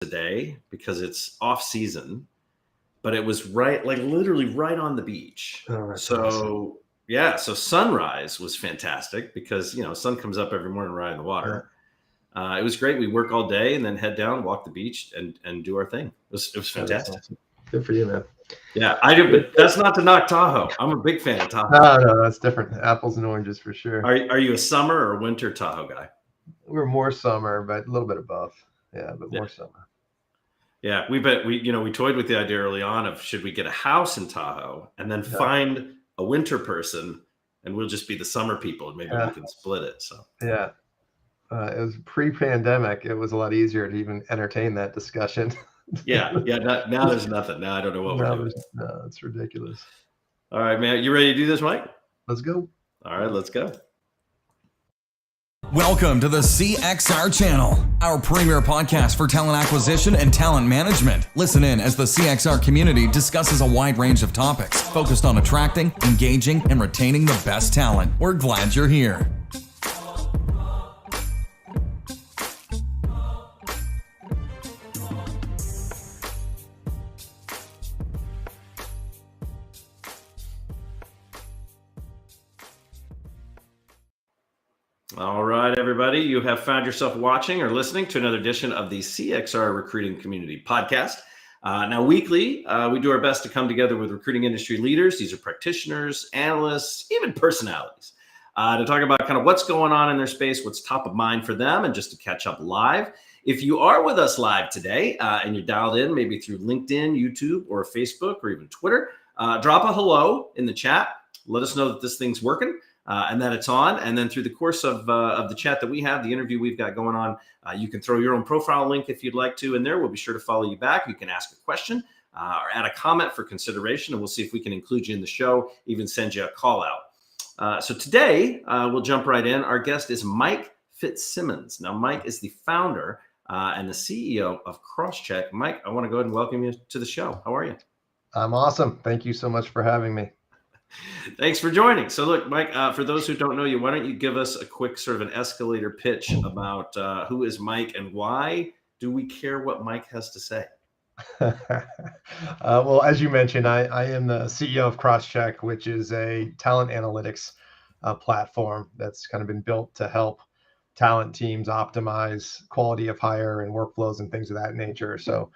a day because it's off season, but it was literally right on the beach. Oh, that's so awesome. Yeah, so sunrise was fantastic because sun comes up every morning right in the water. It was great. We work all day and then head down, walk the beach, and do our thing. It was fantastic. Awesome. Good for you, man. Yeah, I do, but that's not to knock Tahoe. I'm a big fan of Tahoe. No, that's different. Apples and oranges for sure. Are you a summer or winter Tahoe guy? We're more summer, but a little bit of both. Yeah, but more summer. Yeah, we toyed with the idea early on of should we get a house in Tahoe and then find a winter person, and we'll just be the summer people, and maybe we can split it. So yeah, it was pre-pandemic. It was a lot easier to even entertain that discussion. yeah. Now there's nothing. Now I don't know what we're doing. No, it's ridiculous. All right, man. You ready to do this, Mike? Let's go. All right, let's go. Welcome to the CXR channel, our premier podcast for talent acquisition and talent management. Listen in as the CXR community discusses a wide range of topics focused on attracting, engaging, and retaining the best talent. We're glad you're here. All right, everybody, you have found yourself watching or listening to another edition of the CXR Recruiting Community Podcast. Now, weekly, we do our best to come together with recruiting industry leaders. These are practitioners, analysts, even personalities, to talk about kind of what's going on in their space, what's top of mind for them, and just to catch up live. If you are with us live today and you're dialed in, maybe through LinkedIn, YouTube, or Facebook, or even Twitter, drop a hello in the chat. Let us know that this thing's working. And that it's on. And then through the course of the chat that we have, the interview we've got going on, you can throw your own profile link if you'd like to in there. We'll be sure to follow you back. You can ask a question or add a comment for consideration, and we'll see if we can include you in the show, even send you a call out. So today, we'll jump right in. Our guest is Mike Fitzsimmons. Now, Mike is the founder and the CEO of Crosschq. Mike, I want to go ahead and welcome you to the show. How are you? I'm awesome. Thank you so much for having me. Thanks for joining. So look, Mike, for those who don't know you, why don't you give us a quick sort of an escalator pitch about who is Mike and why do we care what Mike has to say? Well, as you mentioned, I am the CEO of Crosschq, which is a talent analytics platform that's kind of been built to help talent teams optimize quality of hire and workflows and things of that nature. So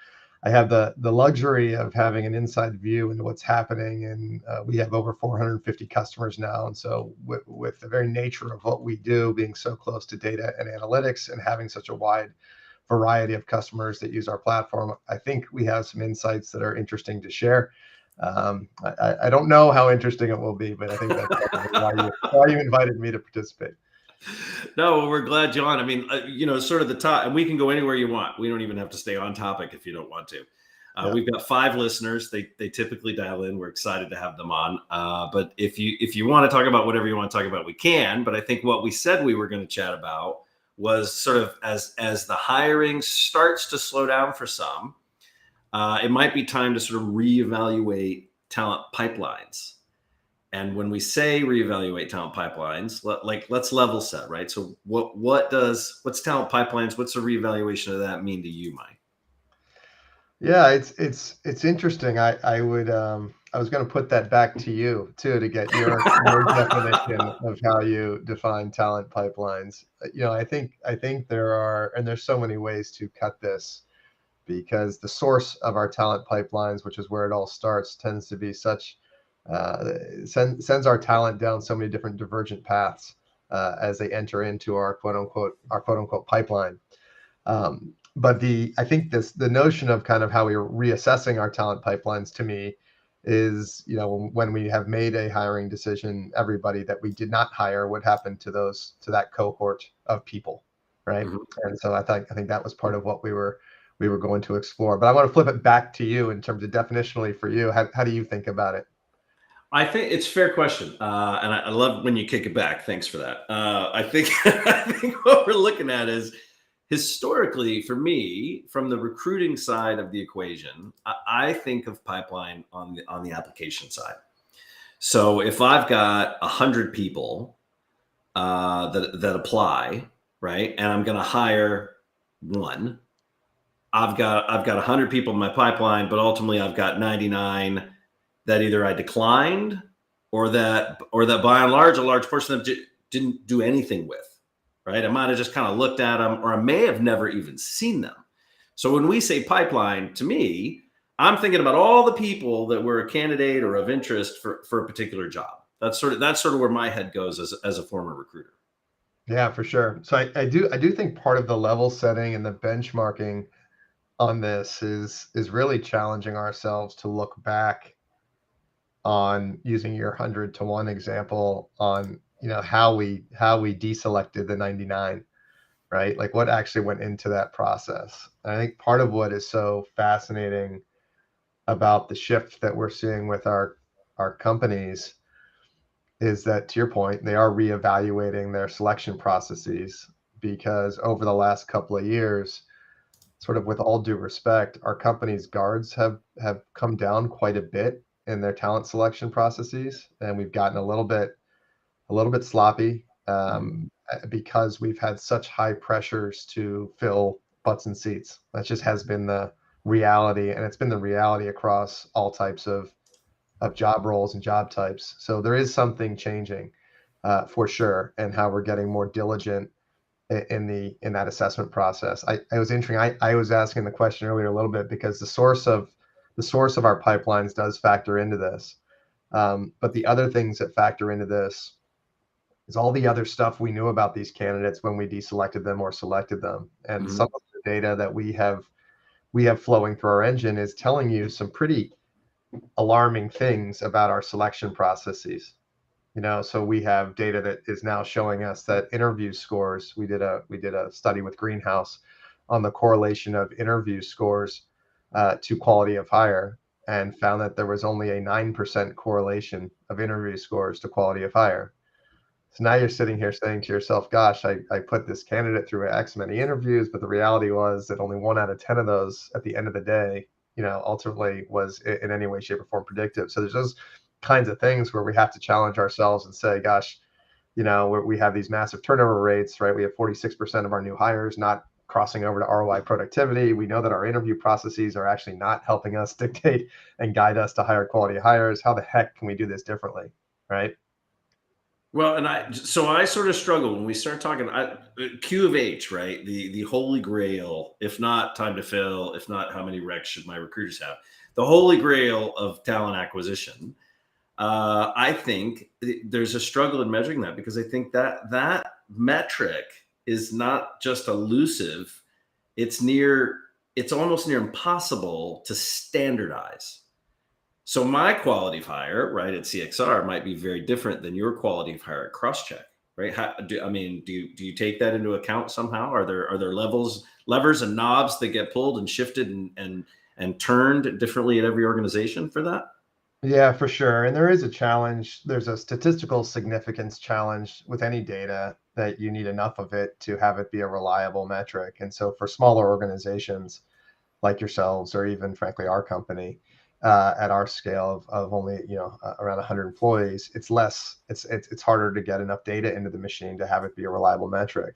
I have the luxury of having an inside view into what's happening, and we have over 450 customers now. And so with the very nature of what we do, being so close to data and analytics and having such a wide variety of customers that use our platform, I think we have some insights that are interesting to share. I don't know how interesting it will be, but I think that's why you invited me to participate. No, well, we're glad you're on. I mean, sort of the top, and we can go anywhere you want. We don't even have to stay on topic if you don't want to. We've got 5 listeners. They typically dial in. We're excited to have them on. But if you want to talk about whatever you want to talk about, we can. But I think what we said we were going to chat about was sort of as the hiring starts to slow down for some, it might be time to sort of reevaluate talent pipelines. And when we say reevaluate talent pipelines, let's level set, right? So what's talent pipelines? What's the reevaluation of that mean to you, Mike? Yeah, it's interesting. I was going to put that back to you too, to get your definition of how you define talent pipelines. I think there's so many ways to cut this, because the source of our talent pipelines, which is where it all starts, tends to be such sends our talent down so many different divergent paths as they enter into our quote unquote pipeline. But I think the notion of kind of how we're reassessing our talent pipelines, to me, is when we have made a hiring decision, everybody that we did not hire, what happened to that cohort of people, right? Mm-hmm. And so I think that was part of what we were going to explore. But I want to flip it back to you in terms of definitionally for you. How do you think about it? I think it's a fair question, and I love when you kick it back. Thanks for that. I think what we're looking at is, historically, for me, from the recruiting side of the equation, I think of pipeline on the application side. So if I've got 100 people that apply, right, and I'm going to hire one, I've got 100 people in my pipeline, but ultimately I've got 99 that either I declined or that by and large, a large portion of them didn't do anything with, right? I might have just kind of looked at them, or I may have never even seen them. So when we say pipeline, to me, I'm thinking about all the people that were a candidate or of interest for a particular job. That's sort of where my head goes as a former recruiter. Yeah, for sure. So I do think part of the level setting and the benchmarking on this is really challenging ourselves to look back on, using your 100 to 1 example, on how we deselected the 99, right? Like what actually went into that process. And I think part of what is so fascinating about the shift that we're seeing with our companies is that, to your point, they are reevaluating their selection processes, because over the last couple of years, sort of with all due respect, our company's guards have come down quite a bit in their talent selection processes, and we've gotten a little bit sloppy, because we've had such high pressures to fill butts and seats. That just has been the reality, and it's been the reality across all types of job roles and job types. So there is something changing, for sure, and how we're getting more diligent in that assessment process. I was interesting. I was asking the question earlier a little bit because the source of our pipelines does factor into this. But the other things that factor into this is all the other stuff we knew about these candidates when we deselected them or selected them. And some of the data that we have flowing through our engine is telling you some pretty alarming things about our selection processes. So we have data that is now showing us that interview scores, we did a study with Greenhouse on the correlation of interview scores to quality of hire, and found that there was only a 9% correlation of interview scores to quality of hire. So now you're sitting here saying to yourself, gosh, I put this candidate through X many interviews, but the reality was that only 1 out of 10 of those at the end of the day, ultimately was in any way, shape, or form predictive. So there's those kinds of things where we have to challenge ourselves and say, gosh, we have these massive turnover rates, right? We have 46% of our new hires not crossing over to ROI productivity. We know that our interview processes are actually not helping us dictate and guide us to higher quality hires. How the heck can we do this differently, right? Well, and I sort of struggle when we start talking Q of H, right? The holy grail, if not time to fill, if not how many recs should my recruiters have, the holy grail of talent acquisition. I think there's a struggle in measuring that, because I think that metric is not just elusive; it's almost near impossible to standardize. So my quality of hire, right, at CXR might be very different than your quality of hire at Crosschq, right? Do you take that into account somehow? Are there levers and knobs that get pulled and shifted and turned differently at every organization for that? Yeah, for sure. And there is a challenge. There's a statistical significance challenge with any data, that you need enough of it to have it be a reliable metric. And so for smaller organizations like yourselves, or even frankly our company, at our scale of only around 100 employees, it's harder to get enough data into the machine to have it be a reliable metric.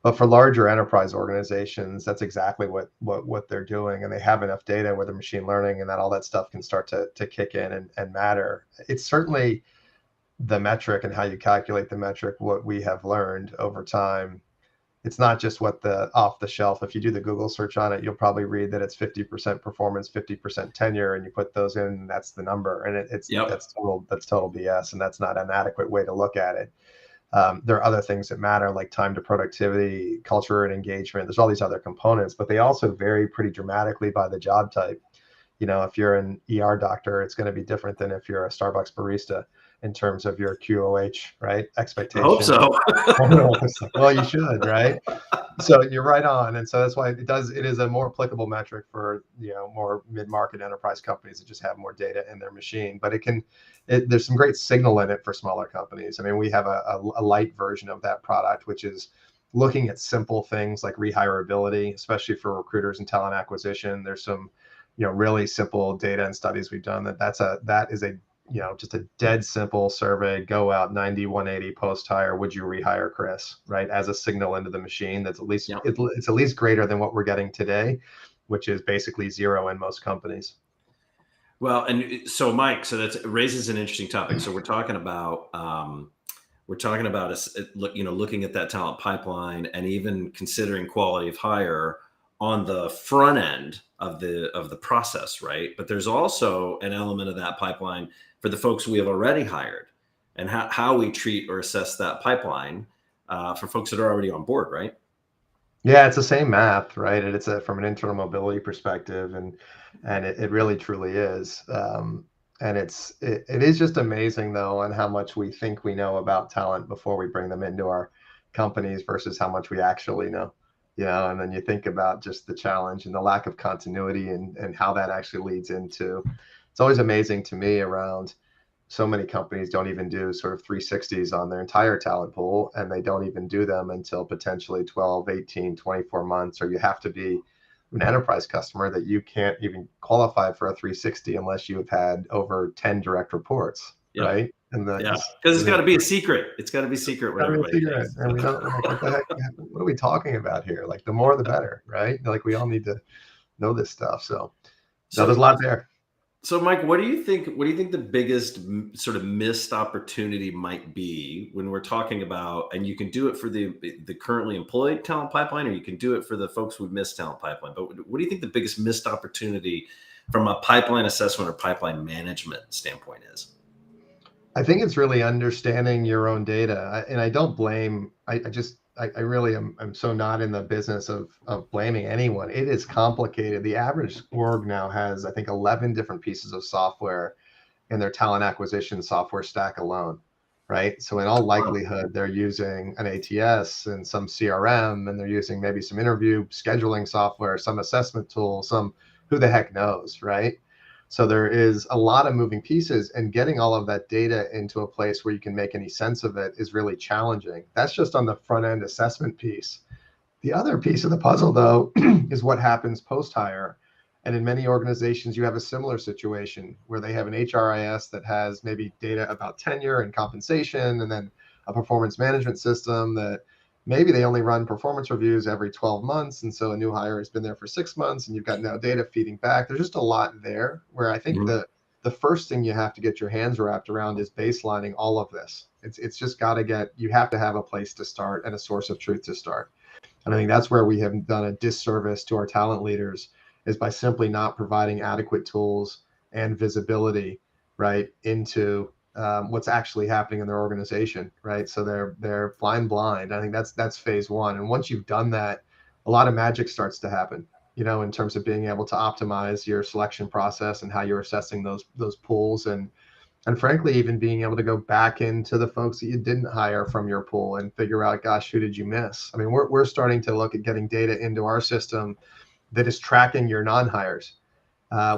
But for larger enterprise organizations, that's exactly what they're doing, and they have enough data where the machine learning and that all that stuff can start to kick in and matter. It's certainly the metric and how you calculate the metric. What we have learned over time, it's not just what the off the shelf. If you do the Google search on it, you'll probably read that it's 50% performance, 50% tenure, and you put those in, and that's the number. And that's total BS, and that's not an adequate way to look at it. There are other things that matter, like time to productivity, culture and engagement. There's all these other components, but they also vary pretty dramatically by the job type. If you're an ER doctor, it's going to be different than if you're a Starbucks barista in terms of your QOH, right? Expectation. I hope so. Well, you should, right? So you're right on. And so that's why it is a more applicable metric for, more mid-market enterprise companies that just have more data in their machine. But there's some great signal in it for smaller companies. I mean, we have a light version of that product, which is looking at simple things like rehirability, especially for recruiters and talent acquisition. There's some, really simple data and studies we've done that is just a dead simple survey. Go out 90, 180 post hire. Would you rehire Chris? Right, as a signal into the machine. That's at least it's at least greater than what we're getting today. which is basically zero in most companies. Well, and so Mike, so that raises an interesting topic. So we're talking about looking at that talent pipeline and even considering quality of hire on the front end of the process, right? But there's also an element of that pipeline for the folks we have already hired, and how we treat or assess that pipeline for folks that are already on board, right? Yeah, it's the same math, right? And it's from an internal mobility perspective, and it really truly is. And it is just amazing though, on how much we think we know about talent before we bring them into our companies versus how much we actually know. And then you think about just the challenge and the lack of continuity, and how that actually leads into. It's always amazing to me around. So many companies don't even do sort of 360s on their entire talent pool, and they don't even do them until potentially 12, 18, 24 months, or you have to be an enterprise customer that you can't even qualify for a 360 unless you've had over 10 direct reports, right? And because it's got to be a secret. It's got to be secret with everybody. And we don't, like, what the heck, what are we talking about here? Like, the more the better, right? Like, we all need to know this stuff. So there's a lot there. So, Mike, what do you think? What do you think the biggest sort of missed opportunity might be when we're talking about? And you can do it for the currently employed talent pipeline, or you can do it for the folks who've missed talent pipeline. But what do you think the biggest missed opportunity from a pipeline assessment or pipeline management standpoint is? I think it's really understanding your own data, and I don't blame. I really am. I'm so not in the business of blaming anyone. It is complicated. The average org now has, I think, 11 different pieces of software in their talent acquisition software stack alone, right? So in all likelihood, they're using an ATS and some CRM, and they're using maybe some interview scheduling software, some assessment tool, some who the heck knows, right? So there is a lot of moving pieces, and getting all of that data into a place where you can make any sense of it is really challenging. That's just on the front end assessment piece. The other piece of the puzzle, though, is what happens post-hire. And in many organizations, you have a similar situation where they have an HRIS that has maybe data about tenure and compensation, and then a performance management system that maybe they only run performance reviews every 12 months. And so a new hire has been there for 6 months, and you've got now data feeding back. There's just a lot there where I think the first thing you have to get your hands wrapped around is baselining all of this. It's just got to you have to have a place to start and a source of truth to start. And I think that's where we have done a disservice to our talent leaders, is by simply not providing adequate tools and visibility, right, into what's actually happening in their organization, right? So they're flying blind. I think that's phase one. And once you've done that, a lot of magic starts to happen, in terms of being able to optimize your selection process and how you're assessing those pools, and frankly, even being able to go back into the folks that you didn't hire from your pool and figure out, gosh, who did you miss? I mean, we're starting to look at getting data into our system that is tracking your non-hires.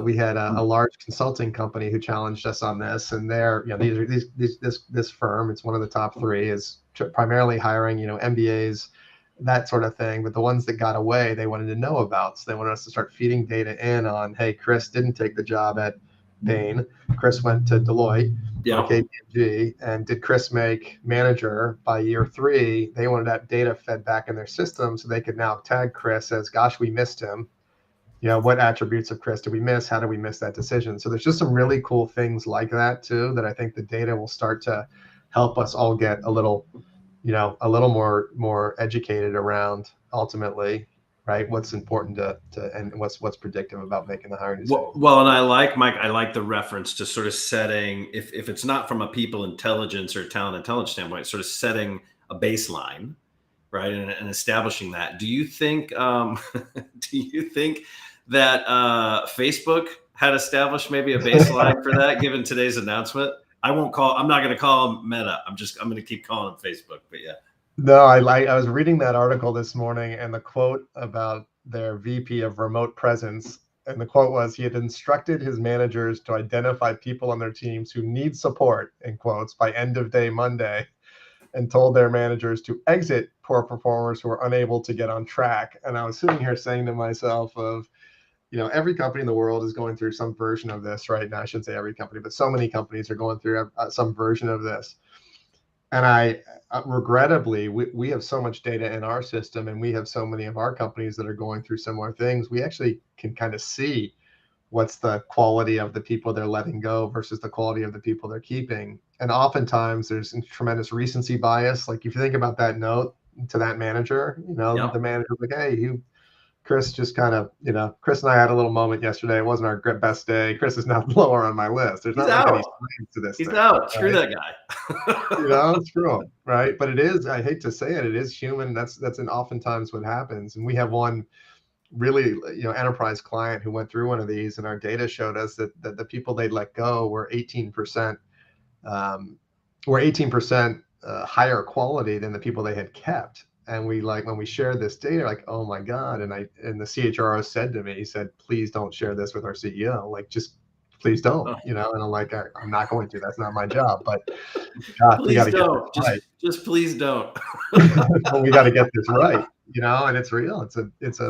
We had a large consulting company who challenged us on this, and this firm, it's one of the top 3, is primarily hiring, MBAs, that sort of thing. But the ones that got away, they wanted to know about. So they wanted us to start feeding data in on, hey, Chris didn't take the job at Bain. Chris went to Deloitte or KPMG, and did Chris make manager by year 3? They wanted that data fed back in their system so they could now tag Chris as, gosh, we missed him. What attributes of Chris did we miss? How did we miss that decision? So there's just some really cool things like that too, that I think the data will start to help us all get a little more educated around, ultimately, right? What's important to and what's predictive about making the hiring decision. Well, and I like the reference to sort of setting, if it's not from a people intelligence or talent intelligence standpoint, sort of setting a baseline, right, and establishing that. Do you think that Facebook had established maybe a baseline for that, given today's announcement? I'm not going to call them Meta. I'm going to keep calling them Facebook. But yeah. No, I was reading that article this morning, and the quote about their VP of remote presence, and the quote was, he had instructed his managers to identify people on their teams who need support, in quotes, by end of day Monday, and told their managers to exit poor performers who are unable to get on track. And I was sitting here saying to myself every company in the world is going through some version of this right now. I shouldn't say every company, but so many companies are going through some version of this. And I regrettably, we have so much data in our system, and we have so many of our companies that are going through similar things. We actually can kind of see what's the quality of the people they're letting go versus the quality of the people they're keeping. And oftentimes there's tremendous recency bias. Like if you think about that note to that manager, Yep. the manager like, hey, Chris just kind of, Chris and I had a little moment yesterday. It wasn't our best day. Chris is now lower on my list. There's He's not like any out. science to this He's thing. out. Screw Right? that guy. Screw him, right? But it is, I hate to say it, it is human. That's oftentimes what happens. And we have one really, enterprise client who went through one of these, and our data showed us that the people they let go were 18% higher quality than the people they had kept. And we, like, when we shared this data, like, oh my God. And the CHRO said to me, he said, please don't share this with our CEO. Like, just please don't, and I'm like, I'm not going to, that's not my job, but gosh, we got Please to get don't. this right. Just please don't. But we got to get this right, and it's real. It's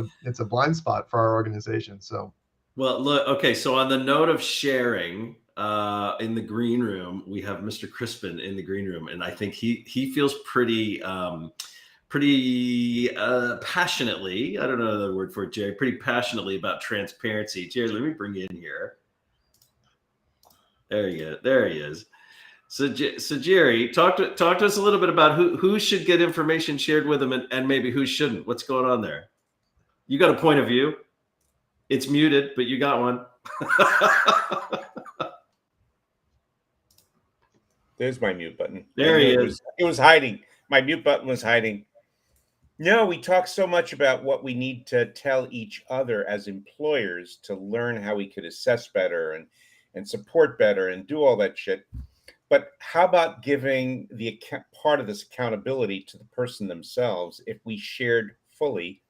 a blind spot for our organization. So, Well, look, okay. So on the note of sharing, in the green room, we have Mr. Crispin in the green room, and I think he feels pretty passionately. I don't know the word for it, Jerry. Pretty passionately about transparency. Jerry, let me bring you in here. There you go. There he is. So Jerry, talk to us a little bit about who should get information shared with them and maybe who shouldn't. What's going on there? You got a point of view. It's muted, but you got one. There's my mute button. There he is. It was hiding. My mute button was hiding. No, we talk so much about what we need to tell each other as employers to learn how we could assess better and support better and do all that shit. But how about giving the part of this accountability to the person themselves if we shared fully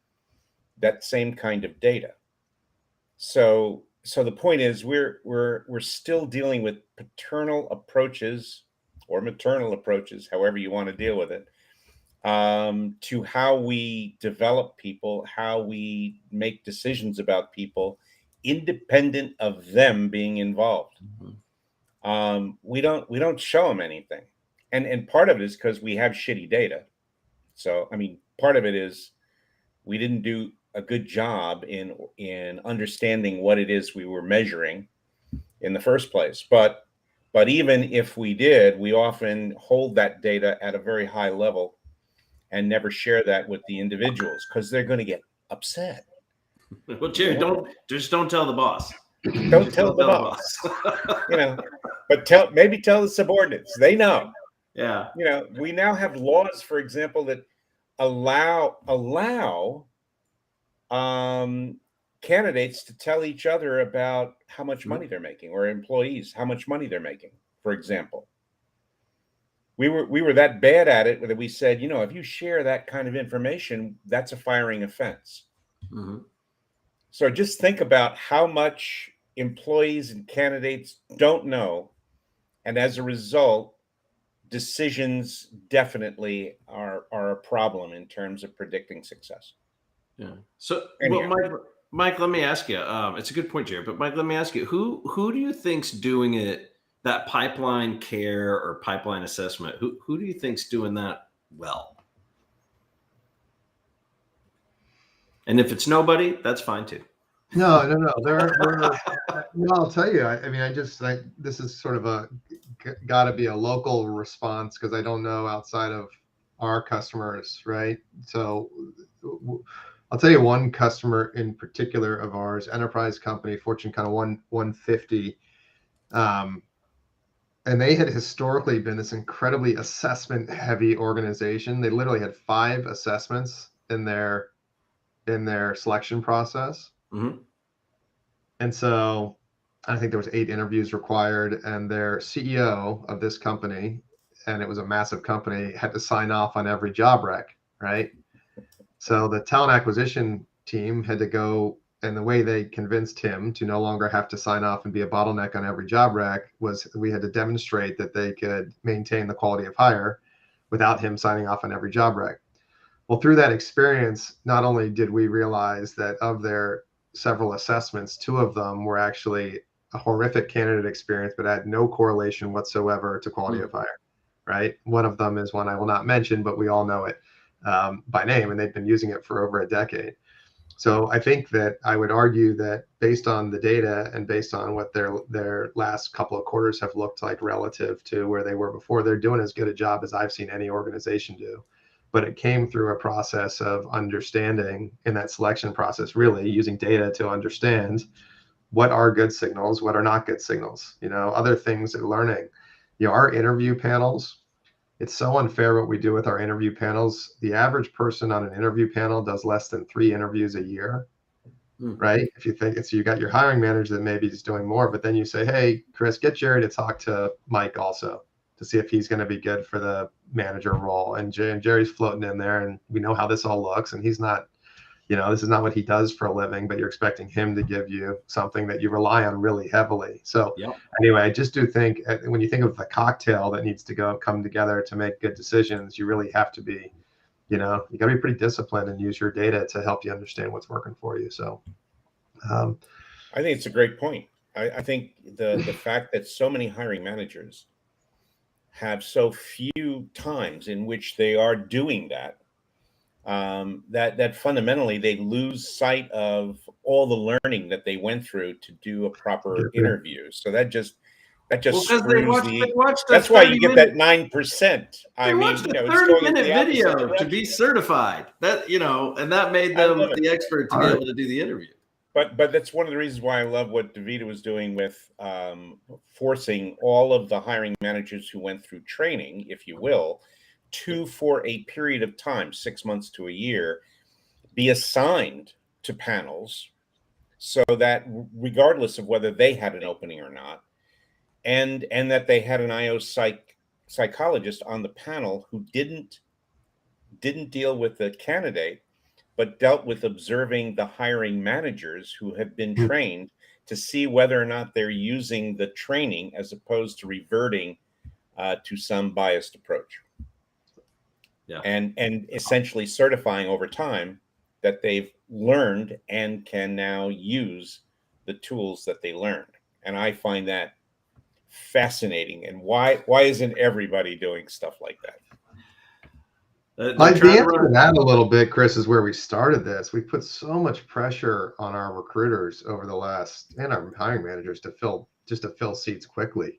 that same kind of data? So the point is we're still dealing with paternal approaches or maternal approaches, however you want to deal with it, to how we develop people, how we make decisions about people, independent of them being involved. Mm-hmm. We don't show them anything, and part of it is because we have shitty data. So I mean, part of it is we didn't do a good job in understanding what it is we were measuring in the first place. But even if we did, we often hold that data at a very high level and never share that with the individuals because they're going to get upset. Well, Jerry, don't tell the boss. Don't tell the boss. But maybe tell the subordinates. They know. Yeah. We now have laws, for example, that allow candidates to tell each other about how much money they're making, or employees how much money they're making. For example, we were that bad at it that we said, if you share that kind of information, that's a firing offense. Mm-hmm. So just think about how much employees and candidates don't know, and as a result, decisions definitely are a problem in terms of predicting success. Yeah. So, well, Mike, let me ask you. It's a good point, Jared. But Mike, let me ask you: who do you think's doing it? That pipeline care or pipeline assessment. Who do you think's doing that well? And if it's nobody, that's fine too. No. I'll tell you. I mean, this is sort of got to be a local response because I don't know outside of our customers, right? So I'll tell you one customer in particular of ours, enterprise company, Fortune kind of 150, and they had historically been this incredibly assessment-heavy organization. They literally had 5 assessments in their selection process. Mm-hmm. And so I think there was 8 interviews required, and their CEO of this company, and it was a massive company, had to sign off on every job rec, right? So the talent acquisition team had to go, and the way they convinced him to no longer have to sign off and be a bottleneck on every job rec was we had to demonstrate that they could maintain the quality of hire without him signing off on every job rec. Well, through that experience, not only did we realize that of their several assessments, 2 of them were actually a horrific candidate experience, but had no correlation whatsoever to quality of hire. right? One of them is one I will not mention, but we all know it by name, and they've been using it for over a decade. So I think that I would argue that based on the data and based on what their last couple of quarters have looked like relative to where they were before, they're doing as good a job as I've seen any organization do. But it came through a process of understanding in that selection process, really using data to understand what are good signals, what are not good signals, other things they're learning. Our interview panels, it's so unfair what we do with our interview panels. The average person on an interview panel does less than 3 interviews a year, right? If you think it's, you got your hiring manager that maybe is doing more, but then you say, hey, Chris, get Jerry to talk to Mike also to see if he's going to be good for the manager role. And Jerry's floating in there, and we know how this all looks. And he's not, this is not what he does for a living, but you're expecting him to give you something that you rely on really heavily. So anyway, I just do think when you think of the cocktail that needs to come together to make good decisions, you really have to be, you got to be pretty disciplined and use your data to help you understand what's working for you. So I think it's a great point. I think the fact that so many hiring managers have so few times in which they are doing that, that fundamentally they lose sight of all the learning that they went through to do a proper interview. So that just screws that's why you get that 9%. They watched a 30-minute video to be certified. That and that made them the expert to be able to do the interview. But that's one of the reasons why I love what Davida was doing with forcing all of the hiring managers who went through training, if you will, to, for a period of time, 6 months to a year, be assigned to panels so that regardless of whether they had an opening or not, and that they had an IO psychologist on the panel who didn't deal with the candidate, but dealt with observing the hiring managers who have been trained to see whether or not they're using the training as opposed to reverting to some biased approach. Yeah. And essentially certifying over time that they've learned and can now use the tools that they learned. And I find that fascinating. And why isn't everybody doing stuff like that? The answer to that a little bit, Chris, is where we started this. We put so much pressure on our recruiters over the last, and our hiring managers to fill seats quickly.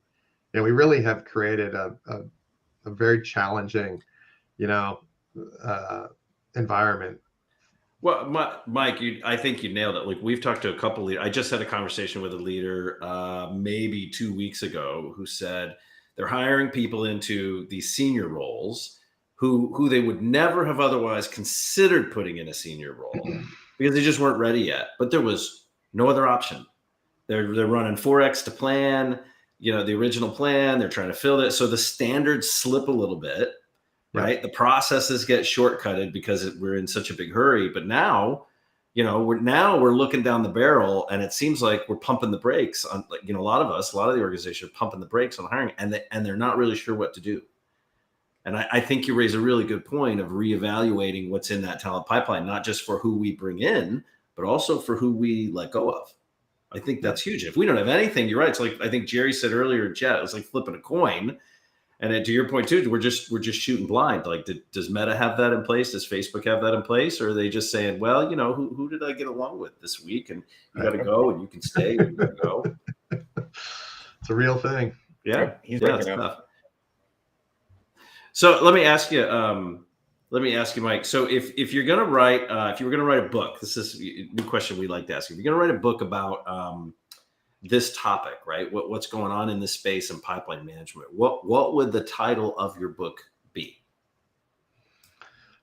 And we really have created a very challenging, environment. Well, Mike, I think you nailed it. Like, we've talked to a couple leaders. I just had a conversation with a leader maybe 2 weeks ago who said they're hiring people into these senior roles who they would never have otherwise considered putting in a senior role because they just weren't ready yet. But there was no other option. They're running 4X to plan, the original plan. They're trying to fill it. So the standards slip a little bit, right? The processes get shortcutted because we're in such a big hurry. But now, we're looking down the barrel, and it seems like we're pumping the brakes on, a lot of the organization are pumping the brakes on hiring, and they're not really sure what to do. And I think you raise a really good point of reevaluating what's in that talent pipeline, not just for who we bring in, but also for who we let go of. I think that's huge. If we don't have anything, you're right. It's like, I think Jerry said earlier, Jet, it's like flipping a coin. And to your point too, we're just shooting blind. Like, does Meta have that in place? Does Facebook have that in place? Or are they just saying, well, who did I get along with this week? And you got to go, and you can stay, and you can go. It's a real thing. Yeah, it's tough. So let me ask you, Mike. So if you're gonna write, if you were gonna write a book, this is a new question we like to ask. If you're gonna write a book about this topic, right? What's going on in this space and pipeline management? What would the title of your book be?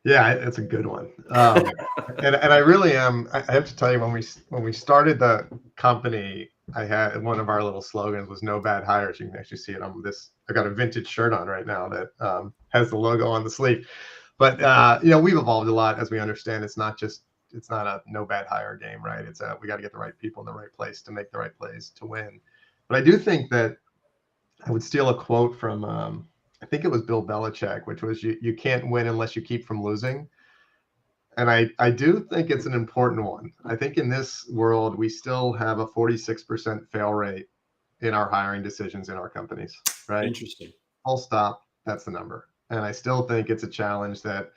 Yeah, it's a good one. And I really am. I have to tell you, when we started the company, I had one of our little slogans was "No bad hires." You can actually see it on this. I got a vintage shirt on right now that has the logo on the sleeve. But we've evolved a lot, as we understand. It's not a no bad hire game, right? It's we got to get the right people in the right place to make the right plays to win. But I do think that I would steal a quote from I think it was Bill Belichick, which was you can't win unless you keep from losing. And I do think it's an important one. I think in this world, we still have a 46% fail rate in our hiring decisions in our companies, right? Interesting. Full stop. That's the number. And I still think it's a challenge that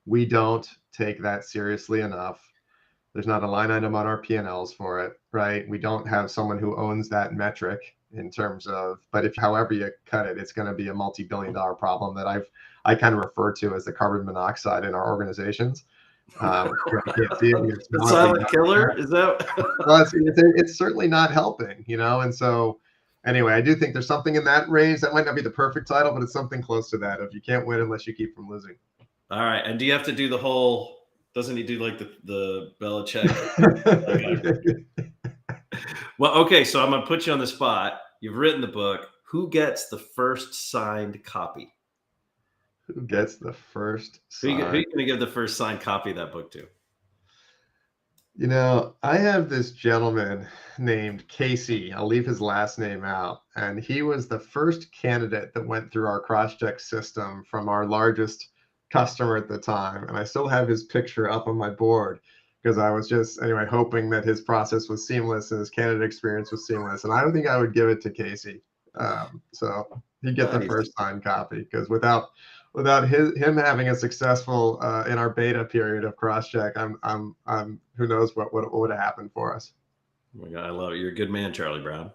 we don't take that seriously enough. There's not a line item on our P&Ls for it, right? We don't have someone who owns that metric in terms of, but if however you cut it, it's going to be a multi-billion-dollar problem that I kind of refer to as the carbon monoxide in our organizations. You can't see it, you can smell The silent killer, is that? Well, it's certainly not helping, and so anyway, I do think there's something in that range. That might not be the perfect title, but it's something close to that. If you can't win unless you keep from losing. All right. And do you have to do the whole, doesn't he do like the Belichick? Well, okay. So I'm going to put you on the spot. You've written the book. Who gets the first signed copy? Who gets the first signed? Who are you going to give the first signed copy of that book to? I have this gentleman named Casey. I'll leave his last name out. And he was the first candidate that went through our Crosschq system from our largest customer at the time. And I still have his picture up on my board because I was just, anyway, hoping that his process was seamless and his candidate experience was seamless. And I don't think I would give it to Casey. So he'd get the first signed copy because without him having a successful in our beta period of Crosschq, I'm who knows what would have happened for us. Oh my God, I love it. You're a good man, Charlie Brown.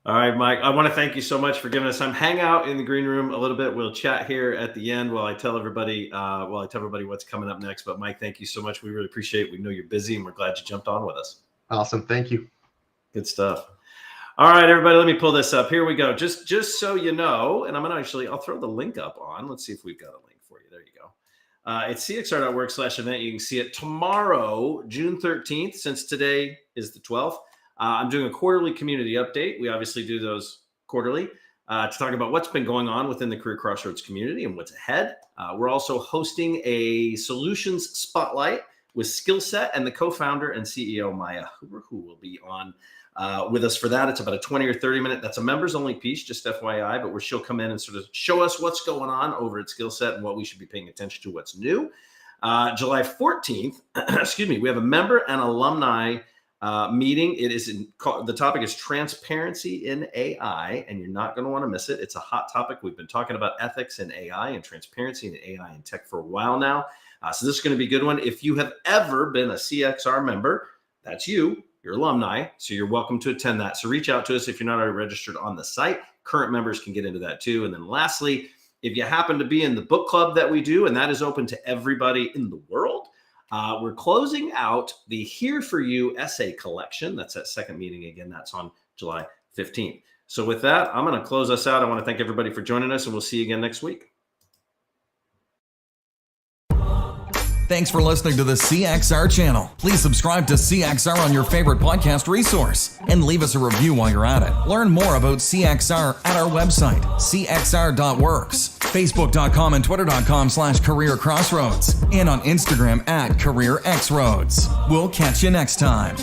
All right, Mike, I want to thank you so much for giving us time. Hang out in the green room a little bit. We'll chat here at the end while I tell everybody what's coming up next. But Mike, thank you so much. We really appreciate it. We know you're busy and we're glad you jumped on with us. Awesome. Thank you. Good stuff. All right, everybody, let me pull this up. Here we go. Just so you know, and I'll throw the link up on. Let's see if we've got a link for you. There you go. It's cxr.work/event. You can see it tomorrow, June 13th, since today is the 12th. I'm doing a quarterly community update. We obviously do those quarterly to talk about what's been going on within the Career Crossroads community and what's ahead. We're also hosting a solutions spotlight with Skillset and the co-founder and CEO, Maya Huber, who will be on with us for that. It's about a 20 or 30 minute. That's a members only piece, just FYI, but where she'll come in and sort of show us what's going on over at Skillset and what we should be paying attention to, what's new. July 14th, excuse me, we have a member and alumni meeting. It is the topic is transparency in AI, and you're not going to want to miss it. It's a hot topic. We've been talking about ethics in AI and transparency in AI and tech for a while now. So this is going to be a good one. If you have ever been a CXR member, that's you're alumni, so you're welcome to attend that. So reach out to us if you're not already registered on the site. Current members can get into that too. And then lastly, if you happen to be in the book club that we do, and that is open to everybody in the world, we're closing out the Here For You essay collection. That's that second meeting again. That's on July 15th. So with that, I'm going to close us out. I want to thank everybody for joining us, and we'll see you again next week. Thanks for listening to the CXR channel. Please subscribe to CXR on your favorite podcast resource and leave us a review while you're at it. Learn more about CXR at our website, cxr.works, facebook.com and twitter.com/careercrossroads, and on Instagram @careerxroads. We'll catch you next time.